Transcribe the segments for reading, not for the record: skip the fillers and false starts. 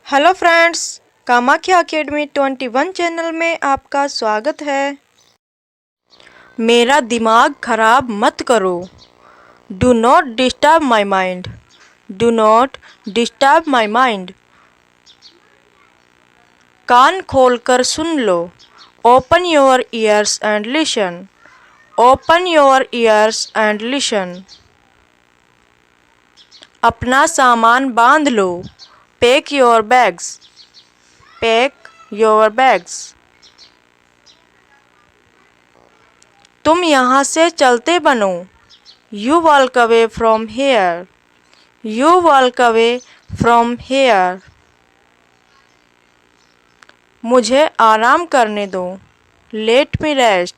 Hello friends, Kamakhya academy 21 channel में आपका स्वागत है। मेरा दिमाग खराब मत करो। Do not disturb my mind. Do not disturb my mind. कान खोलकर सुन लो। Open your ears and listen. Open your ears and listen. अपना सामान बांध लो। Pack your bags. Pack your bags. तुम यहाँ से चलते बनो। You walk away from here. You walk away from here. मुझे आराम करने दो। Let me rest.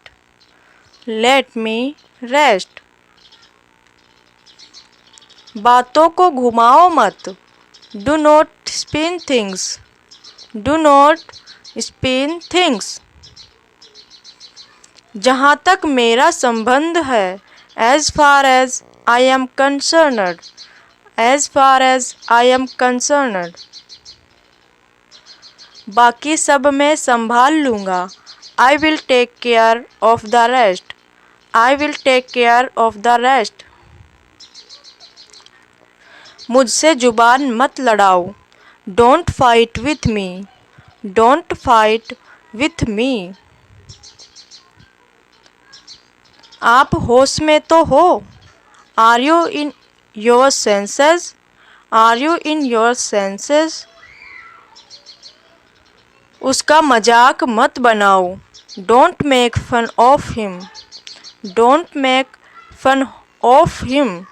Let me rest. बातों को घुमाओ मत। Do not spin things. Do not spin things. जहाँ तक मेरा संबंध है, as far as I am concerned. As far as I am concerned. बाकी सब मैं संभाल लूँगा। I will take care of the rest. I will take care of the rest. मुझसे जुबान मत लड़ाओ। Don't fight with me. Don't fight with me. आप होश में तो हो? Are you in your senses? Are you in your senses? उसका मजाक मत बनाओ। Don't make fun of him. Don't make fun of him.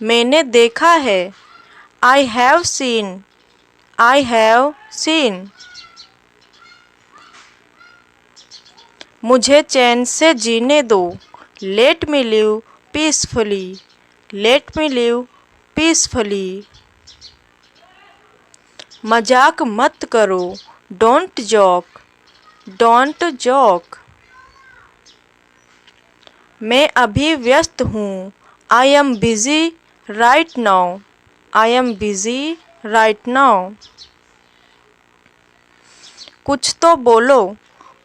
मैंने देखा है। I have seen. I have seen. मुझे चैन से जीने दो। Let me live peacefully. Let me live peacefully. मजाक मत करो। Don't joke. Don't joke. मैं अभी व्यस्त हूँ। I am busy right now. I am busy right now. कुछ तो बोलो।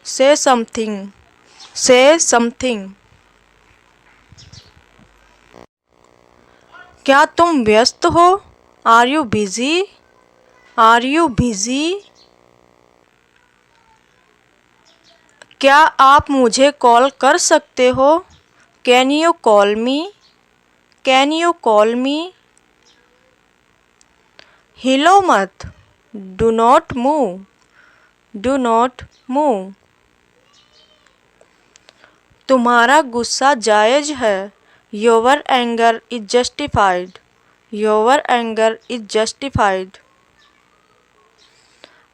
से समथिंग। से समथिंग। क्या तुम व्यस्त हो? Are you busy? Are you busy? क्या आप मुझे कॉल कर सकते हो? Can you call me? Can you call me? हिलो मत। Do not move. Do not move. तुम्हारा गुस्सा जायज़ है। Your anger is justified. Your anger is justified.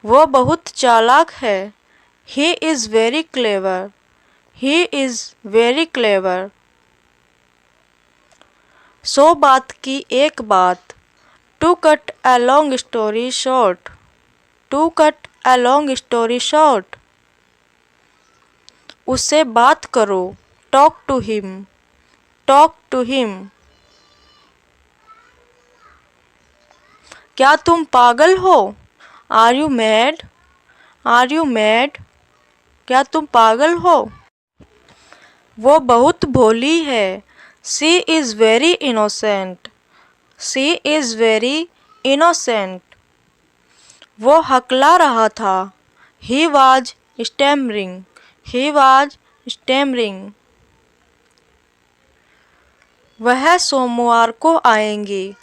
वो बहुत चालाक है। He is very clever. He is very clever. 100 बात की एक बात। To cut a long story short. To cut a long story short. उससे बात करो। Talk to him. Talk to him. क्या तुम पागल हो? Are you mad? Are you mad? क्या तुम पागल हो? वो बहुत भोली है। She is very innocent. She is very innocent. वो हकला रहा था। He was stammering. He was stammering. वह सोमवार को आएंगे।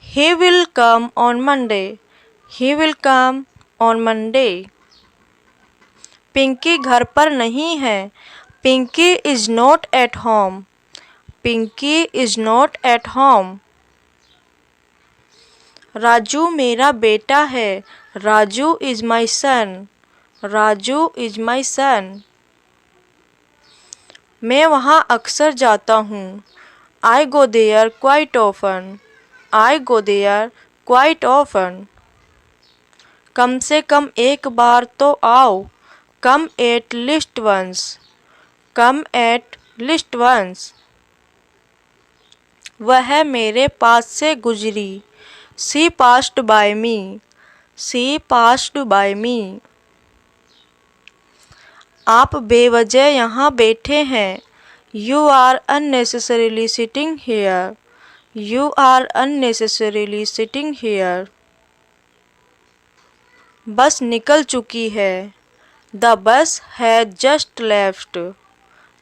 He will come on Monday. He will come on Monday. Pinky घर पर नहीं है। Pinky is not at home. Pinky is not at home. Raju मेरा बेटा है। Raju is my son. Raju is my son. मैं वहाँ अक्सर जाता हूँ। I go there quite often. I go there quite often. कम से कम एक बार तो आओ। Come at least once. Come at least once. वह मेरे पास से गुजरी। She passed by me. She passed by me. आप बेवजह यहाँ बैठे हैं. You are unnecessarily sitting here. You are unnecessarily sitting here. बस निकल चुकी है. The bus has just left.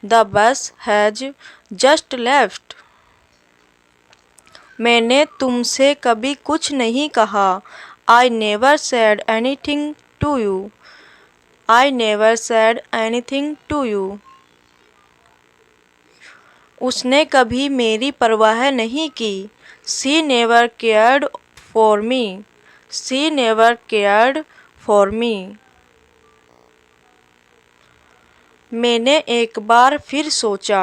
The bus has just left. मैंने तुमसे कभी कुछ नहीं कहा. I never said anything to you. I never said anything to you. उसने कभी मेरी परवाह नहीं की. She never cared for me. She never cared for me. मैंने एक बार फिर सोचा.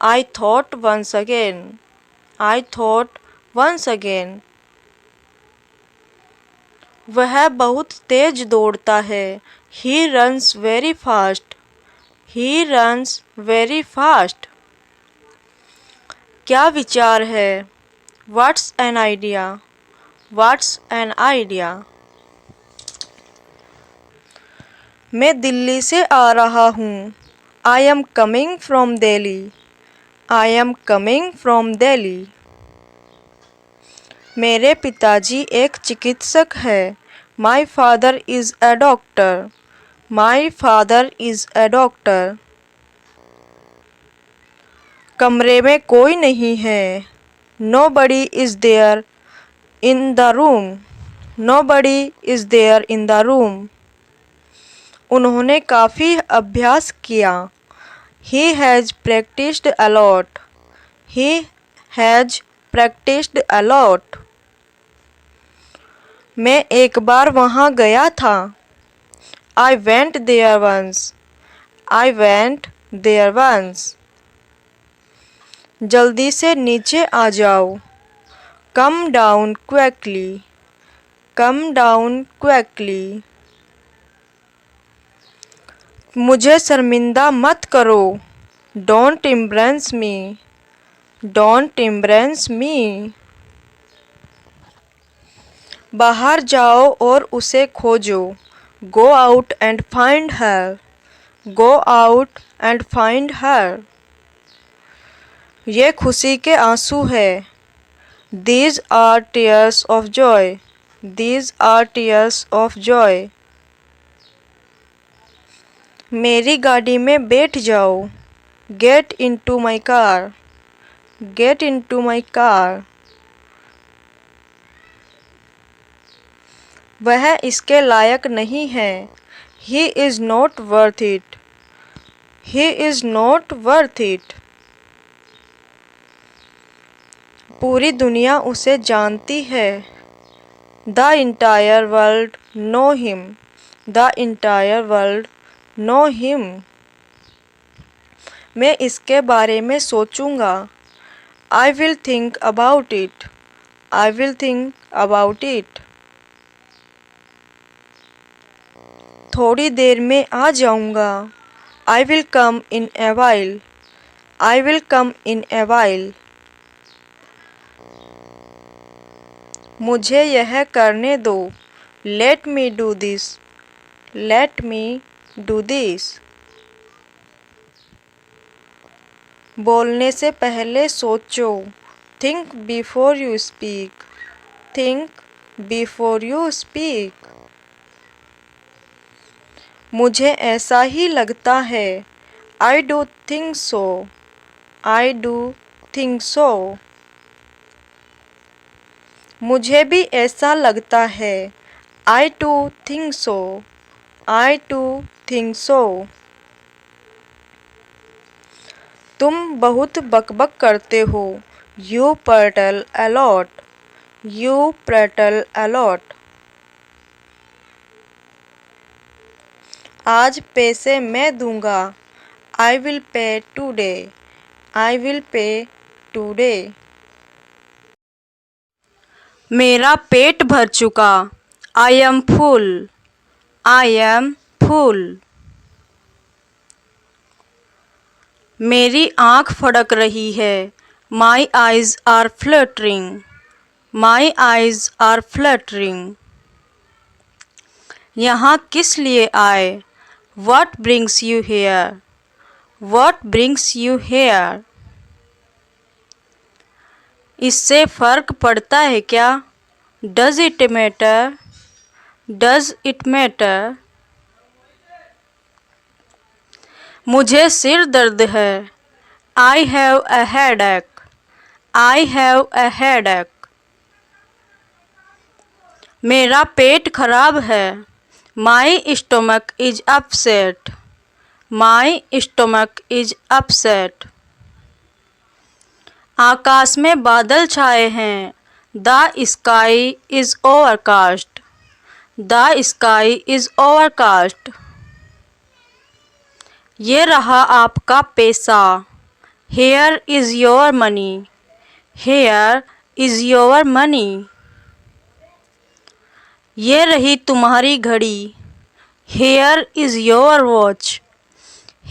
I thought once again. I thought once again. वह बहुत तेज दौड़ता है. He runs very fast. He runs very fast. क्या विचार है? What's an idea? What's an idea? मैं दिल्ली से आ रहा हूँ. I am coming from Delhi. I am coming from Delhi. मेरे पिताजी एक चिकित्सक है. My father is a doctor. My father is a doctor. कमरे में कोई नहीं है. Nobody is there in the room. Nobody is there in the room. उन्होंने काफ़ी अभ्यास किया. He has practiced a lot. He has practiced a lot. मैं एक बार वहाँ गया था. I went there once. I went there once. जल्दी से नीचे आ जाओ. Come down quickly. Come down quickly. मुझे शर्मिंदा मत करो. Don't embarrass me. Don't embarrass me. बाहर जाओ और उसे खोजो. Go out and find her. Go out and find her. ये खुशी के आंसू है. These are tears of joy. These are tears of joy. मेरी गाड़ी में बैठ जाओ. Get into my car. Get into my car. वह इसके लायक नहीं है. He is not worth it. He is not worth it. पूरी दुनिया उसे जानती है. The entire world know him. The entire world know him. मैं इसके बारे में सोचूंगा. I will think about it. I will think about it. थोड़ी देर में आ जाऊंगा. I will come in a while. I will come in a while. मुझे यह करने दो. Let me do this. Let me do this. बोलने से पहले सोचो. Think before you speak. Think before you speak. मुझे ऐसा ही लगता है. I do think so. I do think so. मुझे भी ऐसा लगता है. I too think so. I too think so. तुम बहुत बकबक करते हो. You prattle a lot. You prattle a lot. आज पैसे मैं दूंगा. I will pay today. I will pay today. मेरा पेट भर चुका. I am full. I am full. मेरी आँख फड़क रही है. My eyes are fluttering. My eyes are fluttering. यहाँ किस लिए आए? What brings you here? What brings you here? इससे फ़र्क पड़ता है क्या? Does it matter? Does it matter? मुझे सिर दर्द है। I have a headache. I have a headache. मेरा पेट खराब है। My stomach is upset. My stomach is upset. आकाश में बादल छाए हैं। The sky is overcast. The sky is overcast. ये रहा आपका पैसा। Here is your money. Here is your money. ये रही तुम्हारी घड़ी। Here is your watch.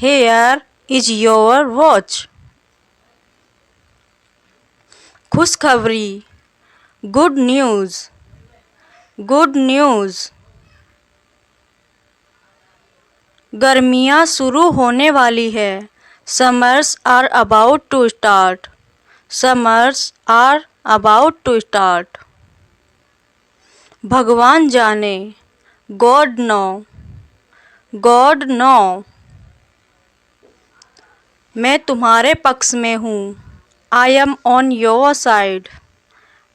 Here is your watch. खुशखबरी। Good news. Good news. गर्मियाँ शुरू होने वाली है। Summers are about to start. Summers are about to start. भगवान जाने। God know. God know. मैं तुम्हारे पक्ष में हूँ। I am on your side.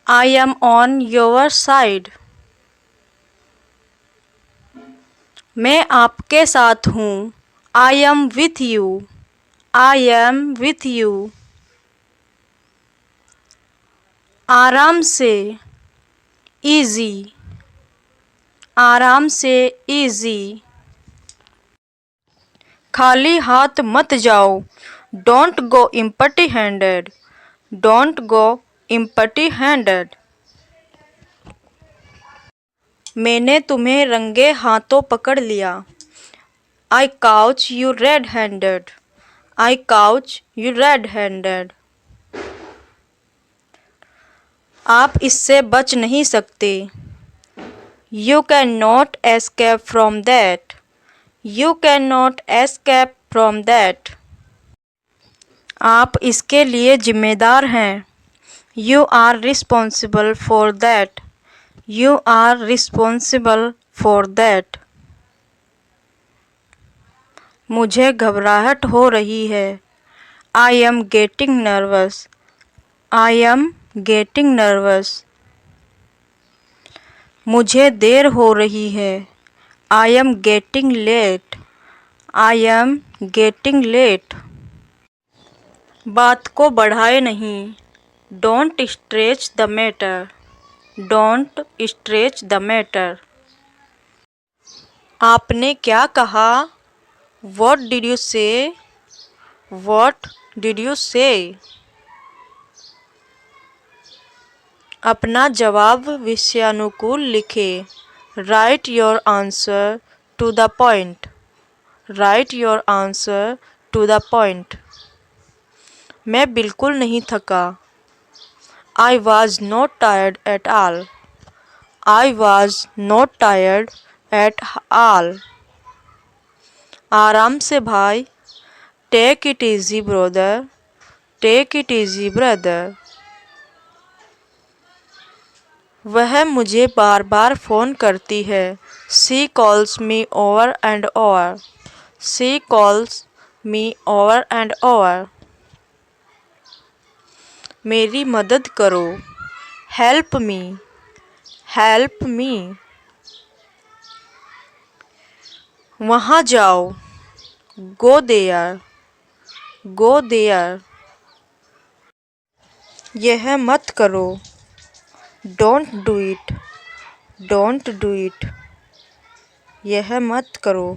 I am on your side. मैं आपके साथ हूँ। I am with you. I am with you. आराम से। Easy. आराम से easy. खाली हाथ मत जाओ। Don't go empty handed. Don't go empty handed. मैंने तुम्हें रंगे हाथों पकड़ लिया। I caught you red-handed. I caught you red-handed. आप इससे बच नहीं सकते। You cannot escape from that. You cannot escape from that. आप इसके लिए जिम्मेदार हैं। You are responsible for that. You are responsible for that. मुझे घबराहट हो रही है। I am getting nervous. I am getting nervous. मुझे देर हो रही है। I am getting late. I am getting late. बात को बढ़ाए नहीं। Don't stretch the matter. Don't stretch the matter. आपने क्या कहा? What did you say? What did you say? अपना जवाब विषयानुकूल लिखें। Write your answer to the point. Write your answer to the point. मैं बिल्कुल नहीं थका। I was not tired at all. I was not tired at all. आराम से भाई। Take it easy brother. Take it easy brother. वह मुझे बार बार phone करती है। She calls me over and over. She calls me over and over. मेरी मदद करो। Help me. Help me. वहाँ जाओ। Go there. Go there. यह मत करो। Don't do it. Don't do it. यह मत करो।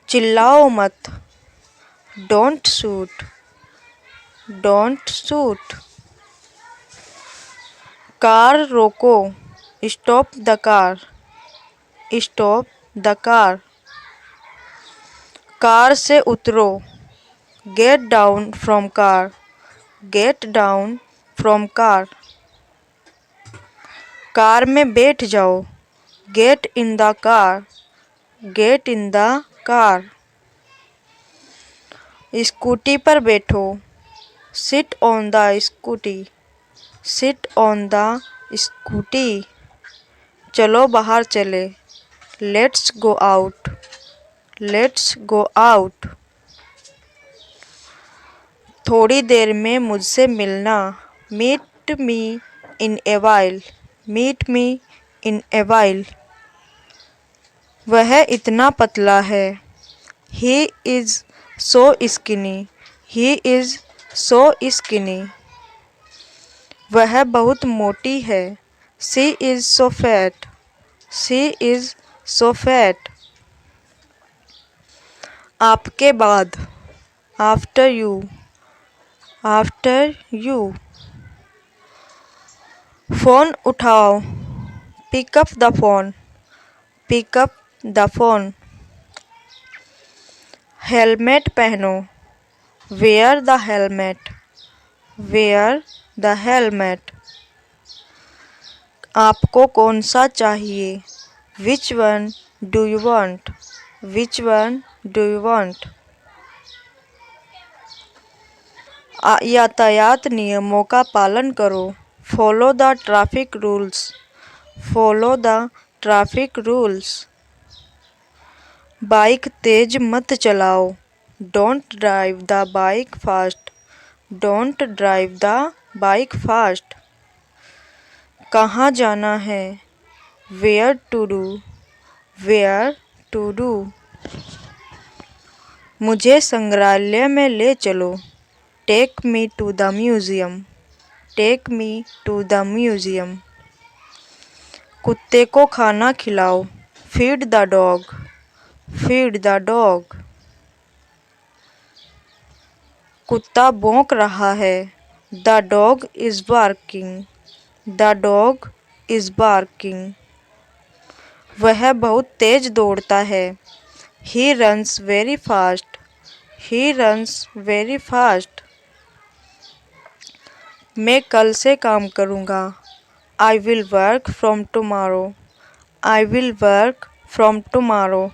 चिल्लाओ मत। Don't shoot. Don't shoot. Car रोको। Stop the car. Stop the car. Car से उतरो। Get down from car. Get down from car. Car में बैठ जाओ। Get in the car. Get in the car. Scooty पर बैठो। Sit on the scooty. Sit on the scooty. चलो बाहर चले। Let's go out. Let's go out. थोड़ी देर में मुझसे मिलना। Meet me in a while. Meet me in a while. वह इतना पतला है। He is so skinny. He is so skinny. वह बहुत मोटी है। She is so fat. She is so fat. आपके बाद। After you. After you. Phone उठाओ। Pick up the phone. Pick up the phone. Helmet पहनो। Wear the helmet. Wear the helmet. आपको कौन सा चाहिए? Which one do you want? Which one do you want? यातायात नियमों का पालन करो। Follow the traffic rules. Follow the traffic rules. Bike तेज मत चलाओ। Don't drive the bike fast. Don't drive the bike fast. कहाँ जाना है? Where to do. Where to do. मुझे संग्रहालय में ले चलो। Take me to the museum. Take me to the museum. कुत्ते को खाना खिलाओ। Feed the dog. Feed the dog. कुत्ता भौंक रहा है। The dog is barking. The dog is barking. वह बहुत तेज दौड़ता है। He runs very fast. He runs very fast. मैं कल से काम करूँगा। I will work from tomorrow. I will work from tomorrow.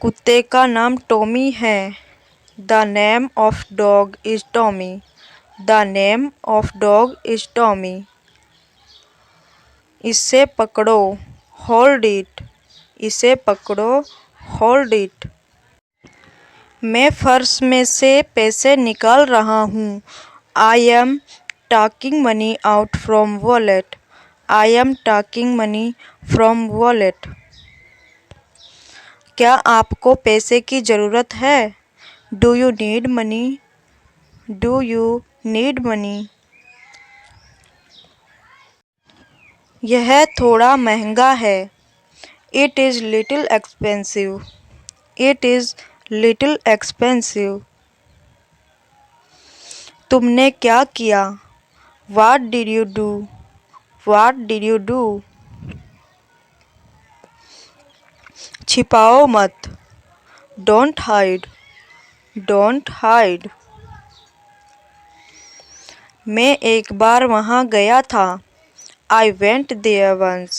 कुत्ते का नाम टॉमी है। The name of dog is Tommy. The name of dog is Tommy. इसे पकड़ो। Hold it. इसे पकड़ो। Hold it. मैं पर्स में से पैसे निकाल रहा हूँ। I M taking money out from wallet. I am taking money from wallet. क्या आपको पैसे की ज़रूरत है? Do you need money? Do you need money? यह थोड़ा महंगा है। It is little expensive. It is little expensive. तुमने क्या किया? What did you do? What did you do? छिपाओ मत। Don't hide. Don't hide. मैं एक बार वहाँ गया था। I went there once.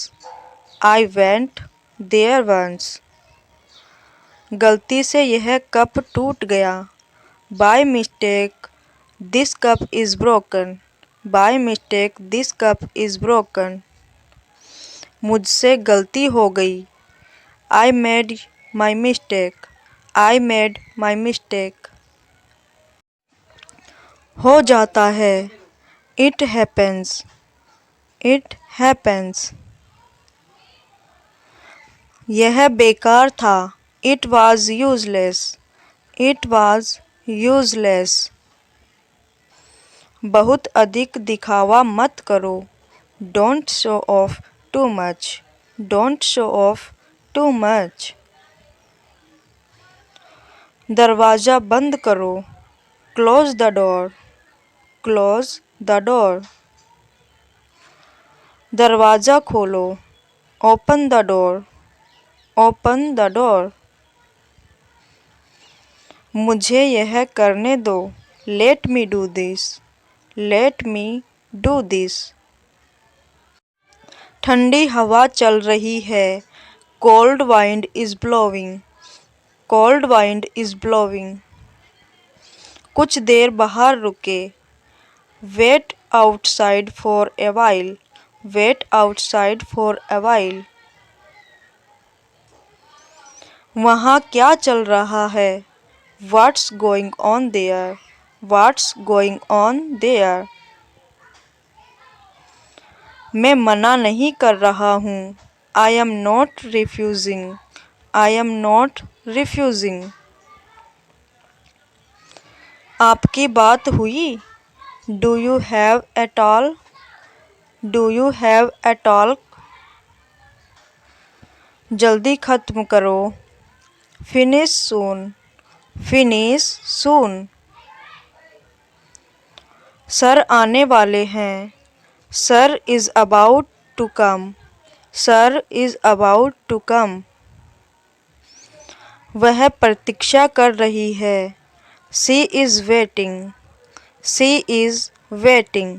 I went there once. गलती से यह कप टूट गया। By mistake this cup is broken. By mistake this cup is broken. मुझसे गलती हो गई। I made my mistake. I made my mistake. हो जाता है। It happens. It happens. यह बेकार था। It was useless. It was useless. बहुत अधिक दिखावा मत करो। Don't show off too much. Don't show off too much. दरवाज़ा बंद करो। Close the door. Close the door. दरवाज़ा खोलो। Open the door. Open the door. मुझे यह करने दो। Let me do this. Let me do this. ठंडी हवा चल रही है। Cold wind is blowing. Cold wind is blowing. कुछ देर बाहर रुके। Wait outside for a while. Wait outside for a while. वहाँ क्या चल रहा है? What's going on there? What's going on there? मैं मना नहीं कर रहा हूँ। I am not refusing. I am not refusing. आपकी बात हुई? Do you have a talk? Do you have a talk? जल्दी ख़त्म करो। Finish soon. Finish soon. Sir आने वाले हैं। Sir is about to come. Sir is about to come. वह प्रतीक्षा कर रही है। She is waiting. She is waiting.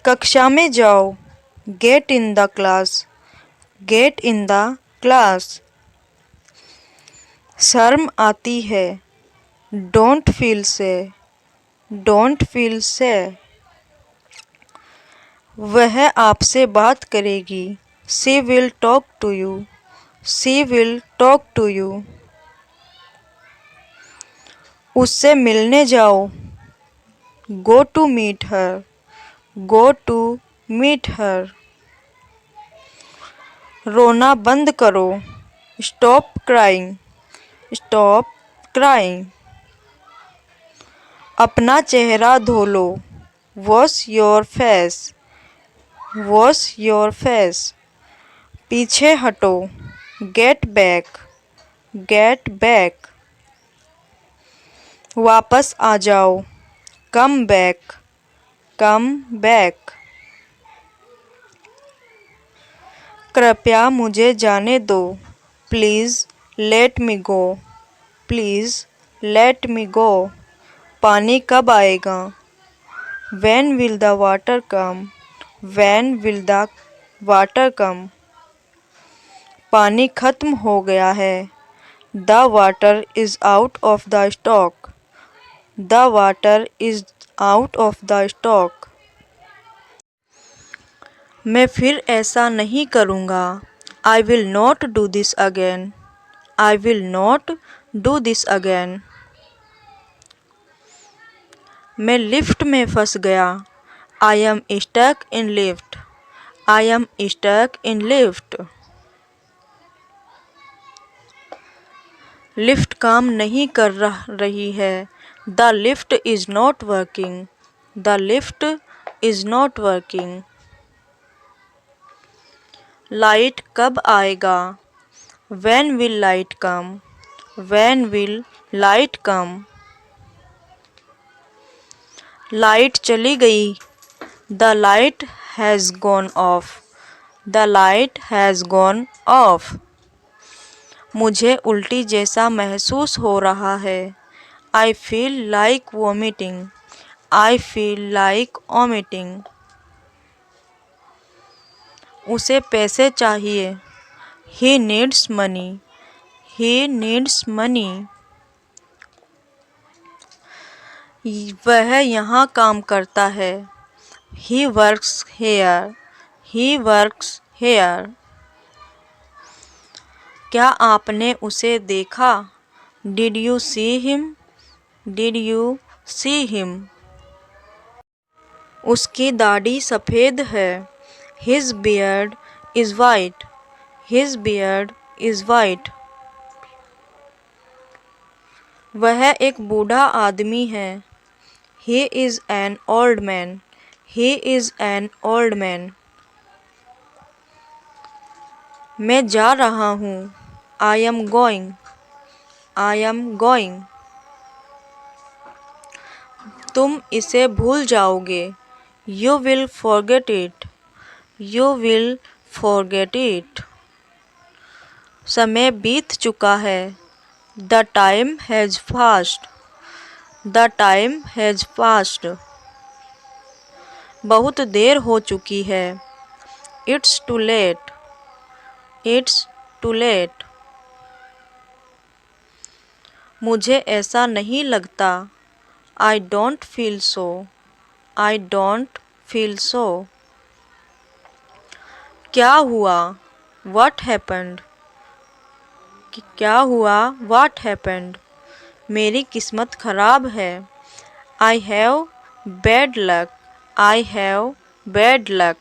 कक्षा में जाओ। Get in the class. Get in the class. शर्म आती है। Don't feel shy. Don't feel shy. वह आपसे बात करेगी। She will talk to you. She will talk to you. उससे मिलने जाओ। Go to meet her. Go to meet her. रोना बंद करो। Stop crying. Stop crying. अपना चेहरा धो लो। Wash your face. Wash your face. पीछे हटो। Get back. Get back. वापस आ जाओ। Come back. Come back. कृपया मुझे जाने दो। Please let me go. Please let me go. पानी कब आएगा? When will the water come? When will the water come? पानी खत्म हो गया है। The water is out of the stock. The water is out of the stock. मैं फिर ऐसा नहीं करूँगा। I will not do this again. I will not do this again. मैं लिफ्ट में फंस गया। I am stuck in lift. I am stuck in lift. Lift काम नहीं कर रही है। The lift is not working. The lift is not working. Light कब आएगा? When will light come? When will light come? Light चली गई। The light has gone off. The light has gone off. मुझे उल्टी जैसा महसूस हो रहा है। I feel like vomiting. I feel like vomiting. उसे पैसे चाहिए। He needs money. He needs money. वह यहाँ काम करता है। He works here. He works here. क्या आपने उसे देखा? Did you see him? Did you see him? उसकी दाढ़ी सफ़ेद है। His beard is white. His beard is white. वह एक बूढ़ा आदमी है। He is an old man. He is an old man. मैं जा रहा हूँ। I am going. I am going. तुम इसे भूल जाओगे। You will forget it. You will forget it. समय बीत चुका है। The time has passed. The time has passed. बहुत देर हो चुकी है। It's too late. It's too late. मुझे ऐसा नहीं लगता. I don't feel so. I don't feel so. क्या हुआ? What happened? क्या हुआ? What happened? मेरी किस्मत खराब है. I have bad luck. I have bad luck.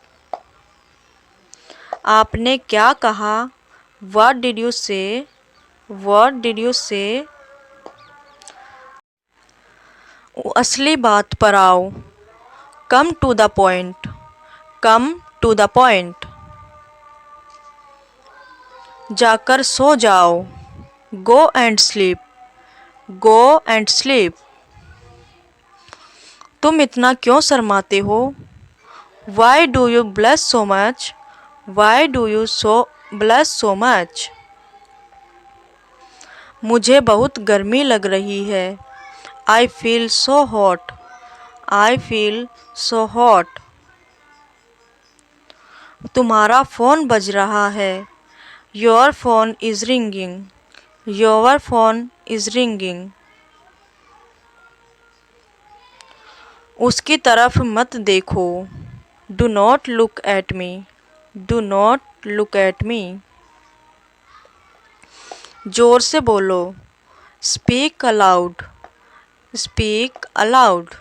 आपने क्या कहा? What did you say? What did you say? असली बात पर आओ. Come to the point. Come to the point. जाकर सो जाओ. Go and sleep. Go and sleep. तुम इतना क्यों शर्माते हो? Why do you blush so much? Why do you blush so much? मुझे बहुत गर्मी लग रही है. I feel so hot. I feel so hot. तुम्हारा फ़ोन बज रहा है. Your phone is ringing. Your phone is ringing. उसकी तरफ मत देखो. Do not look at me. Do not look at me. जोर से बोलो. Speak aloud. Speak aloud.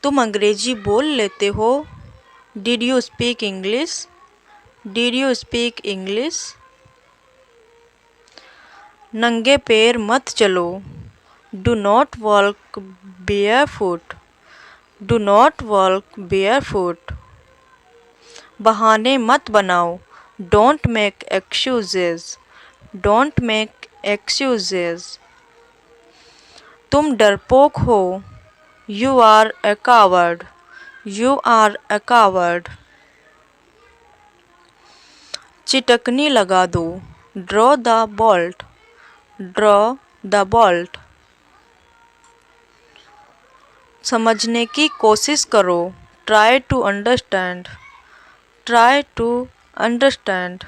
तुम अंग्रेजी बोल लेते हो. Did you speak English? Did you speak English? नंगे पैर मत चलो. Do not walk barefoot. Do not walk barefoot. बहाने मत बनाओ. Don't make excuses. Don't make excuses. तुम डरपोक हो. You are a coward. You are a coward. चिटकनी लगा दो. Draw the bolt. Draw the bolt. समझने की कोशिश करो. Try to understand. Try to understand.